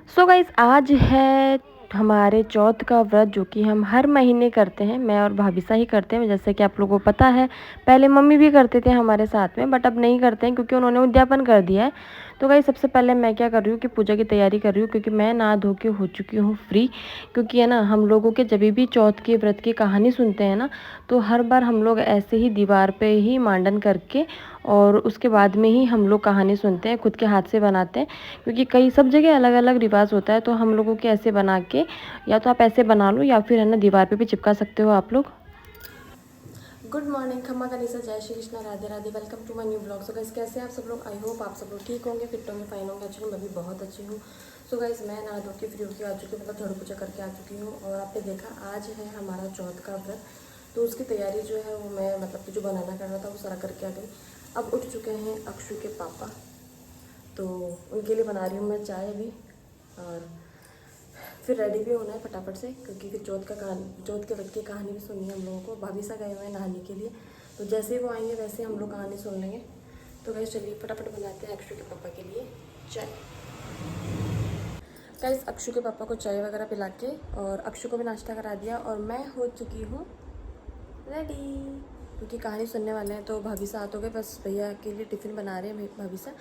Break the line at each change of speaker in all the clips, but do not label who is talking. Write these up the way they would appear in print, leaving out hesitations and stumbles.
So guys आज है हमारे चौथ का व्रत जो कि हम हर महीने करते हैं। मैं और भाभीसा ही करते हैं, जैसे कि आप लोगों को पता है। पहले मम्मी भी करते थे हमारे साथ में, बट अब नहीं करते हैं क्योंकि उन्होंने उद्यापन कर दिया है। तो गाइस सबसे पहले मैं क्या कर रही हूँ कि पूजा की तैयारी कर रही हूँ, क्योंकि मैं नहा धो के हो चुकी हूँ फ्री। क्योंकि है ना, हम लोगों के जब भी चौथ के व्रत की कहानी सुनते हैं ना, तो हर बार हम लोग ऐसे ही दीवार पे ही मांडन करके और उसके बाद में ही हम लोग कहानी सुनते हैं, खुद के हाथ से बनाते हैं। क्योंकि कई सब जगह अलग अलग रिवाज होता है, तो हम लोगों के ऐसे बना के, या तो आप ऐसे बना लो या फिर है ना दीवार पे भी चिपका सकते हो आप लोग। गुड मॉर्निंग, खम्मा कनीसा, जय Shri Krishna, Radhe Radhe, welcome to my new blog. So guys कैसे हैं आप सब लोग? आई होप आप सब लोग ठीक होंगे, फिट होंगे, फाइन होंगे। एक्चुअली मैं भी बहुत अच्छी हूँ। सो गाइस मैं नहा धो के फ्री होकर आ चुकी हूँ, मतलब झाड़ू पूजा करके आ चुकी हूँ। और आपने देखा आज है हमारा चौथ का व्रत, तो उसकी तैयारी जो है वो मैं मतलब कि जो बनाना कर रहा था वो सारा करके आ गई। अब उठ चुके हैं अक्षु के पापा, तो उनके लिए बना रही हूँ मैं चाय अभी। और फिर रेडी भी होना है फटाफट से, क्योंकि फिर चौथ के व्रत की कहानी भी सुननी है हम लोगों को। भाभी सा गए हुए हैं नहाने के लिए, तो जैसे ही वो आएंगे वैसे हम लोग कहानी सुन लेंगे। तो गाइस चलिए फटाफट बनाते हैं अक्षु के पापा के लिए चाय। गाइस अक्षु के पापा को चाय वगैरह पिला के और अक्षु को भी नाश्ता करा दिया, और मैं हो चुकी हूँ रेडी, क्योंकि कहानी सुनने वाले हैं। तो भाभी सा तो गए, बस भैया के लिए टिफ़िन बना रहे हैं भाभी सा।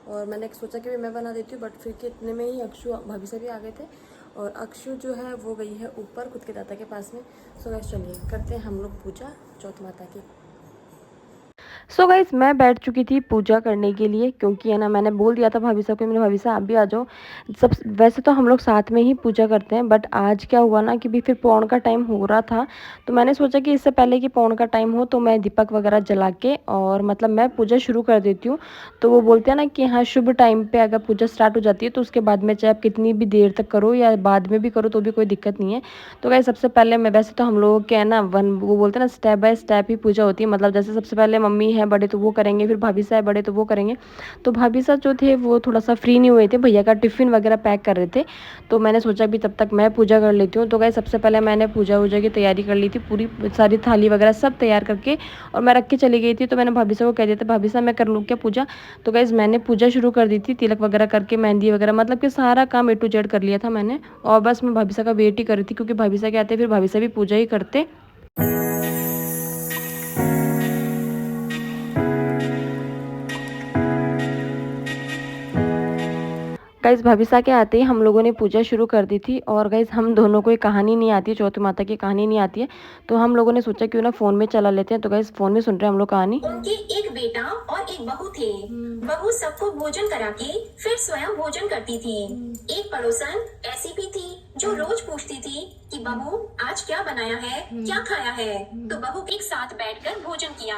और मैंने सोचा कि मैं बना देती हूँ, बट फिर कि इतने में ही अक्षु भाभी से भी आ गए थे। और अक्षु जो है वो गई है ऊपर खुद के दादा के पास में। सो गाइस चलिए करते हैं हम लोग पूजा चौथ माता की। सो गाइस मैं बैठ चुकी थी पूजा करने के लिए, क्योंकि है ना मैंने बोल दिया था भाभी साहब को, मेरे भाभी साहब आप भी आ जाओ। सब वैसे तो हम लोग साथ में ही पूजा करते हैं, बट आज क्या हुआ ना कि भी फिर पौन का टाइम हो रहा था। तो मैंने सोचा कि इससे पहले कि पौन का टाइम हो तो मैं दीपक वगैरह जला के और मतलब मैं पूजा शुरू कर देती हूँ। तो वो बोलते हैं ना कि हाँ, शुभ टाइम पे अगर पूजा स्टार्ट हो जाती है तो उसके बाद में चाहे आप कितनी भी देर तक करो या बाद में भी करो तो भी कोई दिक्कत नहीं है। तो गाइस सबसे पहले मैं, वैसे तो हम लोगों के है ना वो बोलते हैं ना स्टेप बाय स्टेप ही पूजा होती है। मतलब जैसे सबसे पहले मम्मी है बड़े तो वो करेंगे, फिर भाभी साहब बड़े तो वो करेंगे। तो भाभी साहब जो थे वो थोड़ा सा फ्री नहीं हुए थे, भैया का टिफ़िन वगैरह पैक कर रहे थे। तो मैंने सोचा भी तब तक मैं पूजा कर लेती हूँ। तो गाइस सबसे पहले मैंने पूजा वूजा की तैयारी कर ली थी, पूरी सारी थाली वगैरह सब तैयार करके और मैं रख के चली गई थी। तो मैंने भाभी साहब को कह दिया था, भाभी साहब मैं कर लूँ क्या पूजा? तो गाइस मैंने पूजा शुरू कर दी थी, तिलक वगैरह करके, मेहंदी वगैरह, मतलब कि सारा काम A to Z कर लिया था मैंने। और बस मैं भाभी साहब का वेट ही कर रही थी, क्योंकि भाभी साहब के आते फिर भाभी साहब भी पूजा ही करते। गाइस भाभी साहब के आते ही हम लोगों ने पूजा शुरू कर दी थी। और गाइस हम दोनों को ये कहानी नहीं आती है, चौथ माता की कहानी नहीं आती है, तो हम लोगों ने सोचा क्यों ना फ़ोन में चला लेते हैं। तो गाइस फ़ोन में सुन रहे हैं हम लोग कहानी।
उनके एक बेटा और एक बहू थे। बहू सबको भोजन करा के फिर स्वयं भोजन करती थी। एक पड़ोसन ऐसी भी थी जो रोज पूछती थी कि बहू आज क्या बनाया है, क्या खाया है। तो बहू एक साथ बैठकर भोजन किया।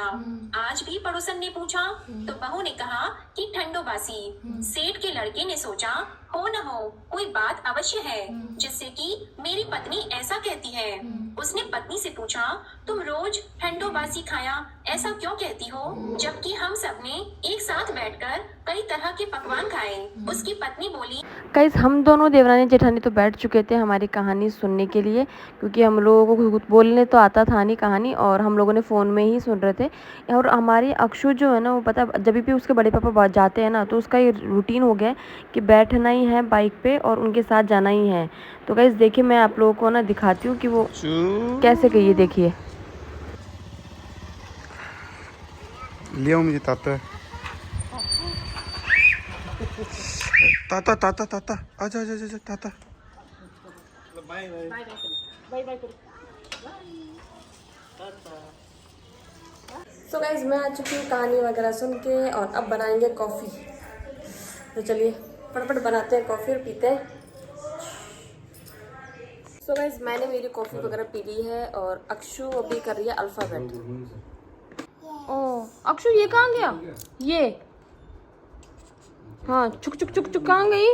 आज भी पड़ोसन ने पूछा तो बहू ने कहा कि ठंडो बासी। सेठ के लड़के ने सोचा हो न हो कोई बात अवश्य है जिससे कि मेरी पत्नी ऐसा कहती है। उसने पत्नी से पूछा तुम रोज ठंडो बासी खाया ऐसा क्यों कहती हो, जबकि हम सब ने एक साथ बैठकर कई तरह के पकवान खाए। उसकी पत्नी बोली।
गाइस हम दोनों देवरानी जेठानी तो बैठ चुके थे हमारी कहानी सुनने के लिए, क्योंकि हम लोगों को खुद बोलने तो आता था नहीं कहानी, और हम लोगों ने फ़ोन में ही सुन रहे थे। और हमारी अक्षु जो है ना, वो पता जब भी उसके बड़े पापा जाते हैं ना, तो उसका ये रूटीन हो गया है कि बैठना ही है बाइक पे और उनके साथ जाना ही है। तो गाइस देखिए मैं आप लोगों को ना दिखाती हूँ कि वो कैसे गई है, देखिए।
लिया मुझे ताता ताता ताता ताता आजा आजा आजा ताता।
बाय बाय बाय बाय करो।
सो गाइस मैं आ चुकी हूँ कहानी वगैरह सुन के, और अब बनाएंगे कॉफ़ी। तो चलिए फटाफट बनाते हैं कॉफ़ी और पीते हैं। सो गाइस मैंने मेरी कॉफ़ी वगैरह पी ली है, और अक्षु अभी कर रही है अल्फ़ाबेट। ओ अक्षु ये कहाँ गया? ये हाँ, चुक चुक चुक चुक कहाँ गई?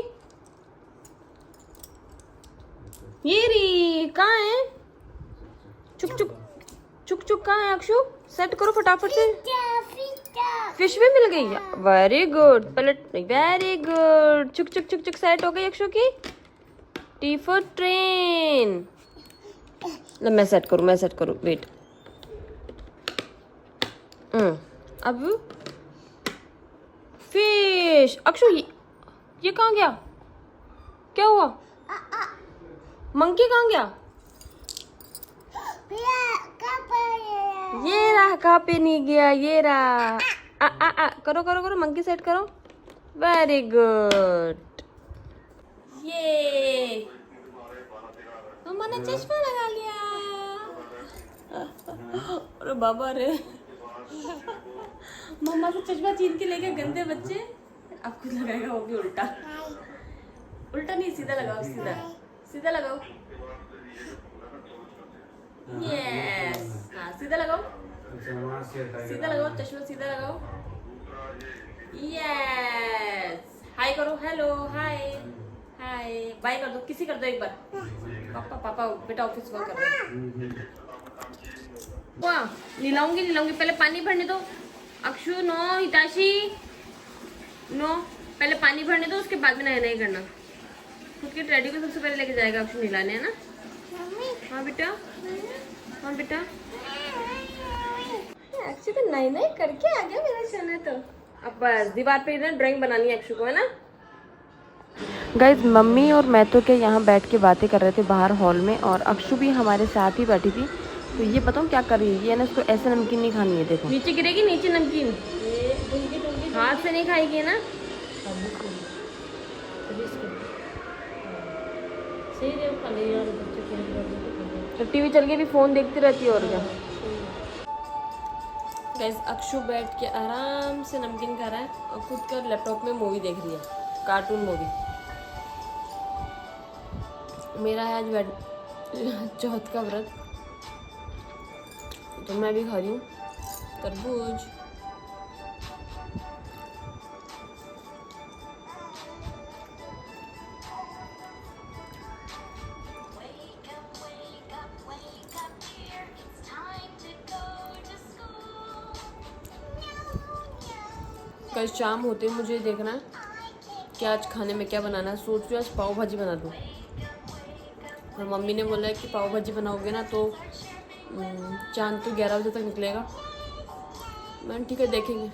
ये रही, कहाँ है? चुक चुक चुक चुक कहाँ है अक्षु? सेट करो फटाफट से। फिश भी मिल गई है, वेरी गुड। पलट, वेरी गुड। चुक चुक चुक चुक सेट हो गई अक्षु की। T for train. मैं सेट करूँ वेट। अब फिश। अक्षु ये कहाँ गया? क्या हुआ? मंकी कहाँ गया? ये रहा, कहाँ पे नहीं गया, ये रहा। करो करो करो, मंकी सेट करो। Very good. ये मम्मा ने चश्मा लगा लिया। अरे बाबा रे, मम्मा से चश्मा छीन के लेके गंदे बच्चे। अब खुद लगाएगा वो भी उल्टा। उल्टा नहीं, सीधा लगाओ, सीधा सीधा लगाओ। यस, हाँ सीधा लगाओ, सीधा लगाओ, चश्मा सीधा लगाओ। यस, हाय करो, हेलो, हाय हाय, बाय कर दो, किसी कर दो एक बार। पापा पापा बेटा ऑफिस वर्क कर रहे हैं। वाह, नीलाऊंगी नीलाऊंगी, पहले पानी भरने दो। अक्षु नो, हिताशी नो, पहले पानी भरने दो, उसके बाद में नया नहीं करना। खुद की ट्रेडी को सबसे पहले लेके जाएगा अक्षु नीलाने, है ना? हाँ बेटा, हाँ बेटा। अक्षु तो नई नई करके आ गया मेरा सोना। तो अब बस दीवार पे इधर ड्राइंग बनानी है अक्षु को, है ना? गाइज मम्मी और मैं तो क्या यहाँ बैठ के बातें कर रहे थे बाहर हॉल में, और अक्षु भी हमारे साथ ही बैठी थी। तो ये बताऊँ क्या कर रही है, ये ना इसको ऐसे नमकीन नहीं खानी है। देखो नीचे गिरेगी, नीचे नमकीन हाथ से नहीं खाएगी, है ना? तो टीवी चल के भी फोन देखती रहती है, और क्या। गाइस अक्षु बैठ के आराम से नमकीन खा रहा है और खुद का लैपटॉप में मूवी देख रही है, कार्टून मूवी। मेरा है आज चौथ का व्रत, तो मैं भी खा रही हूँ तरबूज। कल शाम होते मुझे देखना है कि आज खाने में क्या बनाना है। सोच रही हूँ आज पाव भाजी बना दूँ, और मम्मी ने बोला है कि पाव भाजी बनाओगे ना तो चांद तो 11 बजे तक निकलेगा। मैंने ठीक है देखेंगे।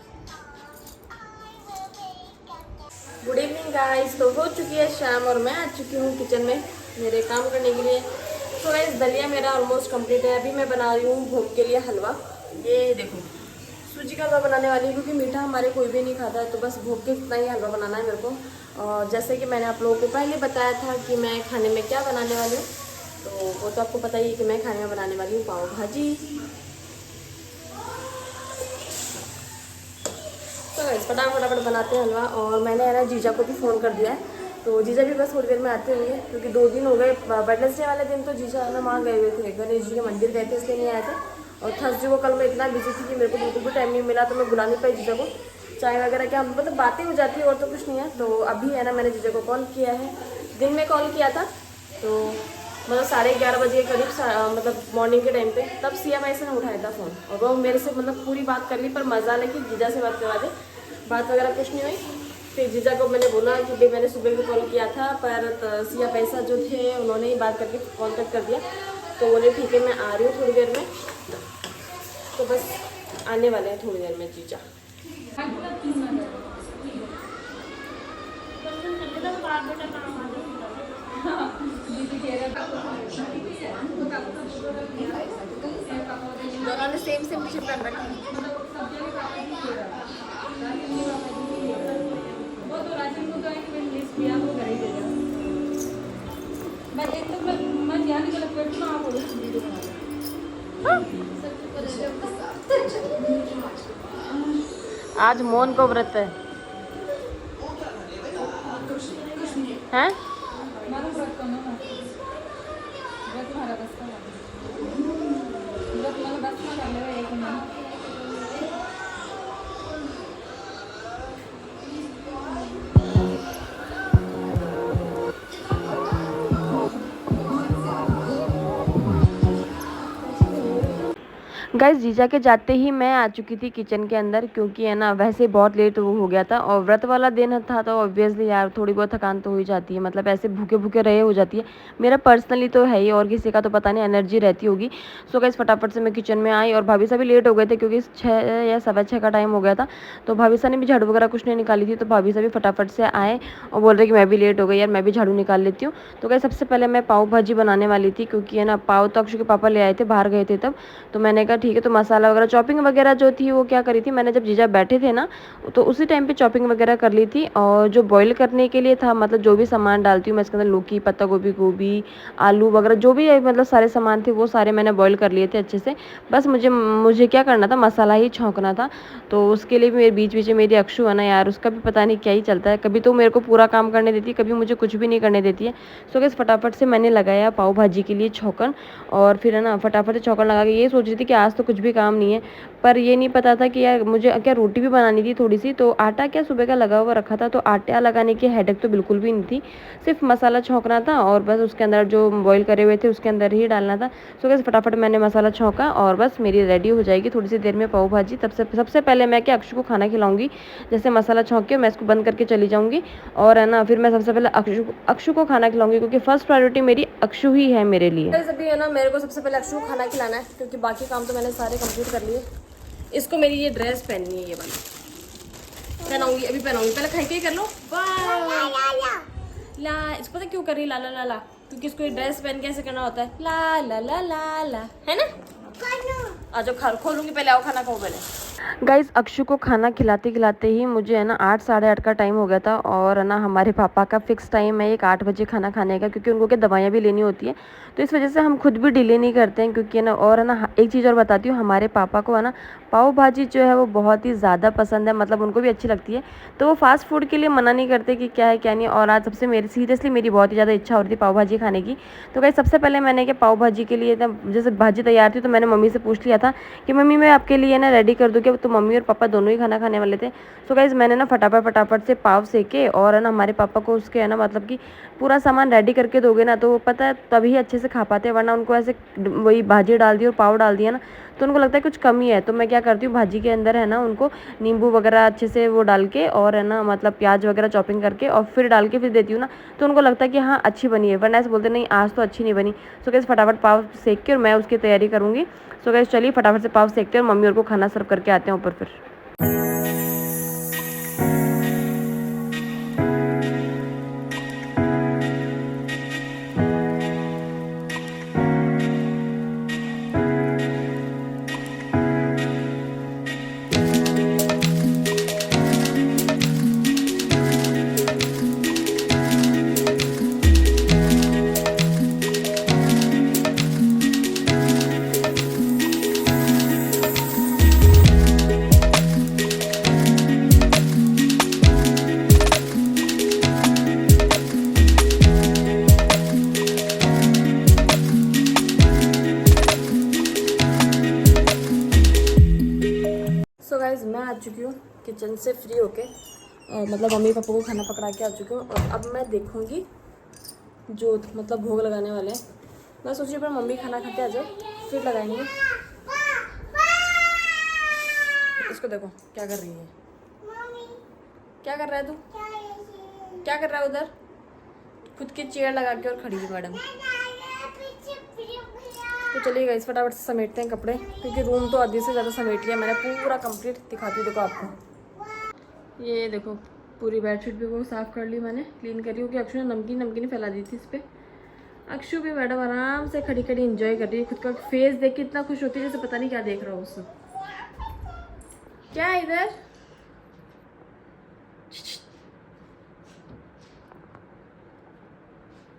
गुड इवनिंग गाइस, तो हो चुकी है शाम और मैं आ चुकी हूँ किचन में मेरे काम करने के लिए। तो गाइस दलिया मेरा ऑलमोस्ट कंप्लीट है। अभी मैं बना रही हूँ भोग के लिए हलवा। ये देखो सूजी का हलवा बनाने वाली है, क्योंकि मीठा हमारे कोई भी नहीं खाता है, तो बस भोग के इतना ही हलवा बनाना है मेरे को। और जैसे कि मैंने आप लोगों को पहले बताया था कि मैं खाने में क्या बनाने वाली हूँ, तो वो तो आपको पता ही है कि मैं खाने में बनाने वाली हूँ पाव भाजी। तो फटाफट बनाते हैं हलवा। और मैंने है ना जीजा को भी फ़ोन कर दिया है, तो जीजा भी बस थोड़ी देर में आते होंगे, क्योंकि 2 दिन हो गए। वेडनेसडे वाले दिन तो जीजा है ना वहाँ गए हुए थे, गणेश जी के मंदिर गए थे, इसलिए नहीं आए थे। और थर्सडे को कल मैं इतना बिजी थी कि मेरे को बिल्कुल भी टाइम नहीं मिला, तो मैं बुला नहीं पाई जीजा को। चाय वगैरह क्या मतलब बातें हो जाती है और तो कुछ नहीं है। तो अभी है ना मैंने जीजा को कॉल किया है, दिन में कॉल किया था, तो मतलब 11:30 बजे के करीब, मतलब मॉर्निंग के टाइम पे, तब CMI से ने उठाया था फ़ोन, और वो मेरे से मतलब पूरी बात कर ली, पर मज़ा नहीं कि जीजा से बात करवा दे, बात वगैरह कुछ नहीं हुई। फिर जीजा को मैंने बोला कि भाई मैंने सुबह भी कॉल किया था, पर सिया पैसा जो थे उन्होंने ही बात करके कॉन्टेक्ट कर दिया। तो बोले ठीक है मैं आ रही हूँ थोड़ी देर में, तो बस आने वाले हैं थोड़ी देर में जीजा। दोनों ने सेम टी शर्ट पहन रखी। आज मोहन को व्रत है, हैं? गाइस जीजा के जाते ही मैं आ चुकी थी किचन के अंदर, क्योंकि है ना वैसे बहुत लेट वो हो गया था और व्रत वाला दिन था तो ऑब्वियसली यार थोड़ी बहुत थकान तो हो ही जाती है, मतलब ऐसे भूखे भूखे रहे हो जाती है। मेरा पर्सनली तो है ही, और किसी का तो पता नहीं एनर्जी रहती होगी। सो गाइस फटाफट से मैं किचन में आई और भाभी साहब भी लेट हो गए थे क्योंकि 6 या 6:15 का टाइम हो गया था। तो भाभी साहब ने भी झाड़ू वगैरह कुछ नहीं निकाली थी, तो भाभी साहब भी फटाफट से आए और बोल रहे कि मैं भी लेट हो गई यार, मैं भी झाड़ू निकाल लेती हूँ। तो गाइस सबसे पहले मैं पाव भाजी बनाने वाली थी, क्योंकि है ना पाव तो अक्षु के पापा ले आए थे, बाहर गए थे तब। तो मैंने कहा ठीक है, तो मसाला वगैरह चॉपिंग वगैरह जो थी वो क्या करी थी मैंने, जब जीजा बैठे थे ना तो उसी टाइम पे चॉपिंग वगैरह कर ली थी। और जो बॉईल करने के लिए था, मतलब जो भी सामान डालती हूँ मैं इसके अंदर, लौकी, पत्ता गोभी, गोभी, आलू वगैरह जो भी मतलब सारे सामान थे वो सारे मैंने बॉईल कर लिए थे अच्छे से। बस मुझे क्या करना था, मसाला ही छौंकना था। तो उसके लिए भी मेरे बीच बीच में मेरी अक्षु है ना यार, उसका भी पता नहीं क्या ही चलता है, कभी तो मेरे को पूरा काम करने देती है, कभी मुझे कुछ भी नहीं करने देती है। सो गाइस फटाफट से मैंने लगाया पाव भाजी के लिए छौंकन, और फिर है ना फटाफट से छौंकन लगा के ये सोच रही थी कि आज तो कुछ भी काम नहीं है, पर ये नहीं पता था कि यार मुझे क्या रोटी भी बनानी थी थोड़ी सी। तो आटा क्या सुबह का लगा हुआ रखा था, तो आटा लगाने की हेडेक तो बिल्कुल भी नहीं थी, सिर्फ मसाला छौंकना था और बस उसके अंदर जो बॉईल करे हुए थे उसके अंदर ही डालना था। सो गाइस फटाफट मैंने मसाला छौंका और बस मेरी रेडी हो जाएगी थोड़ी सी देर में पाव भाजी। तब से सबसे पहले मैं क्या अक्षु को खाना खिलाऊंगी, जैसे मसाला छौंक के मैं इसको बंद करके चली जाऊंगी, और है ना फिर मैं सबसे पहले अक्षु को खाना खिलाऊंगी, क्योंकि फर्स्ट प्रायोरिटी मेरी अक्षु ही है मेरे लिए।
अभी है ना मेरे को सबसे पहले अक्षु को खाना खिलाना है, क्योंकि बाकी काम तो मैंने सारे कंप्लीट कर लिए। इसको मेरी ये ड्रेस पहननी है, ये वाली पहनाऊंगी, अभी पहनाऊंगी, पहले खाई के कर लो। ला इसको पता क्यों कर रही ला ला ला ला, क्योंकि इसको ये ड्रेस पहन के ऐसे करना होता है, ला ला ला ला ला, है ना। आ जाओ खोलूंगी, पहले आओ खाना खाओ पहले।
गाइज अक्षु को खाना खिलाते खिलाते ही मुझे है ना 8 साढ़े 8 का टाइम हो गया था, और है ना हमारे पापा का फिक्स टाइम है 8 बजे खाना खाने का, क्योंकि उनको क्या दवाइयाँ भी लेनी होती है, तो इस वजह से हम खुद भी डिले नहीं करते हैं। क्योंकि है ना, और है ना एक चीज़ और बताती हूँ, हमारे पापा को है ना पाव भाजी जो है वो बहुत ही ज़्यादा पसंद है, मतलब उनको भी अच्छी लगती है, तो वो फास्ट फूड के लिए मना नहीं करते कि क्या है क्या नहीं। और आज सबसे मेरी सीरियसली मेरी बहुत ही ज़्यादा इच्छा हो रही थी पाव भाजी खाने की। तो गाइस सबसे पहले मैंने क्या पाव भाजी के लिए जैसे भाजी तैयार थी तो मैंने मम्मी से पूछ लिया था कि मम्मी मैं आपके लिए ना रेडी कर दूँ क्या, तो मम्मी और पापा दोनों ही खाना खाने वाले थे। सो गाइस मैंने ना फटाफट से पाव सेके, और है ना हमारे पापा को उसके है ना मतलब कि पूरा सामान रेडी करके दोगे ना तो पता है तभी अच्छे से खा पाते हैं, वरना उनको ऐसे वही भाजी डाल दी और पाव डाल दिया ना तो उनको लगता है कुछ कमी है। तो मैं क्या करती हूँ, भाजी के अंदर है ना उनको नींबू वगैरह अच्छे से वो डाल के, और है ना मतलब प्याज वगैरह चॉपिंग करके और फिर डाल के फिर देती हूँ ना, तो उनको लगता है कि हाँ अच्छी बनी है, वरना ऐसे बोलते नहीं आज तो अच्छी नहीं बनी। सो गाइस फटाफट पाव सेक के और मैं उसकी तैयारी करूँगी। सो गाइस चलिए फटाफट से पाव सेकते हैं और मम्मी और को खाना सर्व करके आते हैं ऊपर फिर।
सो गाइज मैं आ चुकी हूँ किचन से फ्री होके, और मतलब मम्मी पापा को खाना पकड़ा के आ चुकी हूँ, और अब मैं देखूँगी जो मतलब भोग लगाने वाले हैं। मैं सोच रही हूँ मम्मी खाना खाते आ जाए फिर लगाएंगे। इसको देखो क्या कर रही है, क्या कर रहा है तू, क्या कर रहा है उधर, खुद की चेयर लगा के और खड़ी है मैडम। तो चलिए गाइस फटाफट से समेटते हैं कपड़े, क्योंकि रूम तो आधी से ज़्यादा समेट लिया मैंने पूरा कंप्लीट। दिखाती हूँ देखो आपको, ये देखो पूरी बेडशीट भी वो साफ़ कर ली मैंने, क्लीन करी, क्योंकि अक्षु ने नमकीन फैला दी थी इस पर। अक्षु भी मैडम आराम से खड़ी खड़ी इंजॉय कर रही है, खुद का फेस देख के इतना खुश होती है जैसे पता नहीं क्या देख रहा हो उससे। क्या इधर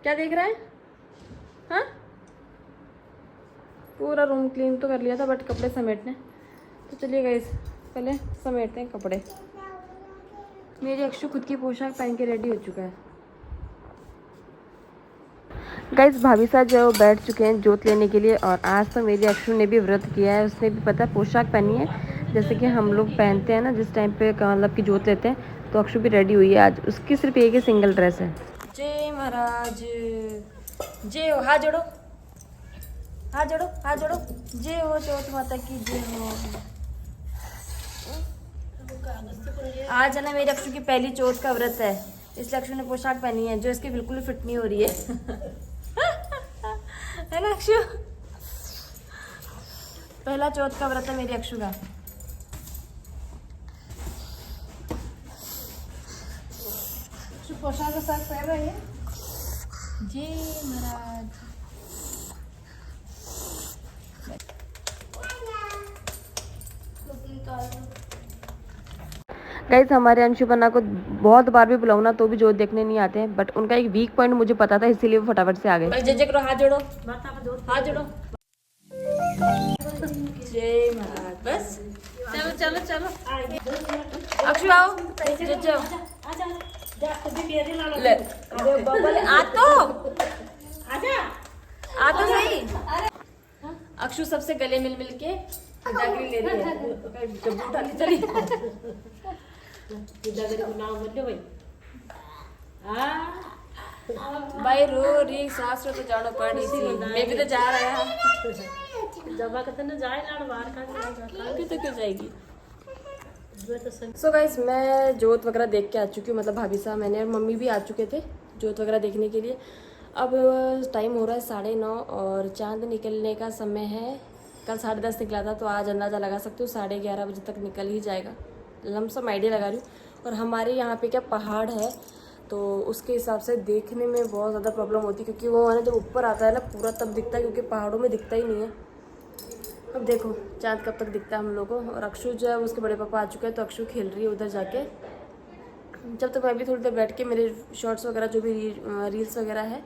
क्या देख रहा है, हाँ पूरा रूम क्लीन तो कर लिया था बट कपड़े समेटने। तो चलिए गाइस पहले समेटते हैं कपड़े। मेरी अक्षु खुद की पोशाक पहन के रेडी हो चुका है। गाइस भाभी साहब जो बैठ चुके हैं जोत लेने के लिए, और आज तो मेरी अक्षु ने भी व्रत किया है, उसने भी पता पोशाक पहनी है जैसे कि हम लोग पहनते हैं ना जिस टाइम पे मतलब कि जोत लेते हैं। तो अक्षु भी रेडी हुई है, आज उसकी सिर्फ एक ही सिंगल ड्रेस है। जय महाराज जय हो, हाथ जोड़ो हाथ जोड़ो, जय हो चौथ माता की जय हो। आज है ना मेरे अक्षु की पहली चौथ का व्रत है, इसलिए अक्षु ने पोशाक पहनी है जो इसकी बिल्कुल फिट नहीं हो रही है। है ना अक्षु? पहला चौथ का व्रत है मेरी अक्षु का। अक्षु पोशाक का साथ पहन रही है। जय महाराज। गाइस हमारे अंशुपन्ना को बहुत बार भी बुलाऊं ना तो भी जोत देखने नहीं आते हैं, बट उनका एक वीक पॉइंट मुझे पता था, इसीलिए वो फटाफट से आ गए। जय जय करो, हाथ जोड़ो, हाथ जोड़ो। जय महाराज। बस चलो चलो चलो, अक्षु आओ, जय जय ले। आ तो सही। अक्षु सबसे गले मिल मिल के जागरी ले रही है। जब उठा ली चली भाई रो रही सास तो जानो पड़ी थी, मैं भी तो जा रहा है। जब कहते ना जाए लाड़ बाहर का तो क्यों जाएगी। सो गाइस मैं जोत वगैरह देख के आ चुकी हूँ, मतलब भाभी साहब मैंने और मम्मी भी आ चुके थे जोत वगैरह देखने के लिए। अब टाइम हो रहा है 9:30 और चांद निकलने का समय है। कल 10:30 निकला था, तो आज अंदाज़ा लगा सकते हो 11:30 बजे तक निकल ही जाएगा, लमसम आइडिया लगा रही हूँ। और हमारे यहाँ पे क्या पहाड़ है, तो उसके हिसाब से देखने में बहुत ज़्यादा प्रॉब्लम होती है, क्योंकि वो है जब ऊपर आता है ना पूरा तब दिखता है, क्योंकि पहाड़ों में दिखता ही नहीं है। अब देखो चाँद कब तक दिखता है हम लोगों को। और अक्षु जो है उसके बड़े पापा आ चुके हैं, तो अक्षु खेल रही है उधर जाके। जब तक मैं भी थोड़ी देर बैठ के मेरे शॉर्ट्स वगैरह जो भी रील्स वगैरह है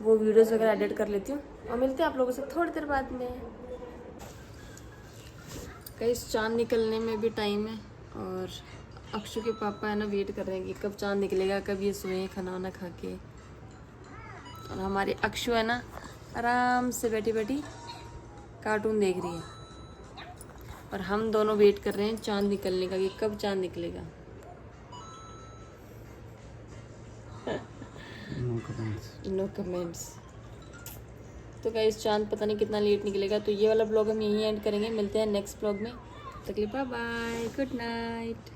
वो वीडियोज़ वगैरह एडिट कर लेती हूँ, और मिलते हैं आप लोगों से थोड़ी देर बाद में। कहीं चाँद निकलने में भी टाइम है, और अक्षु के पापा है ना वेट कर रहे हैं कि कब चाँद निकलेगा, कब ये सोए खाना वाना खा के। और हमारी अक्षु है ना आराम से बैठी बैठी कार्टून देख रही है, और हम दोनों वेट कर रहे हैं चाँद निकलने का कि कब चाँद निकलेगा। No comments. तो गाइस चाँद पता नहीं कितना लेट निकलेगा, तो ये वाला ब्लॉग हम यहीं एंड करेंगे। मिलते हैं नेक्स्ट ब्लॉग में, तक के लिए बाय बाय, गुड नाइट।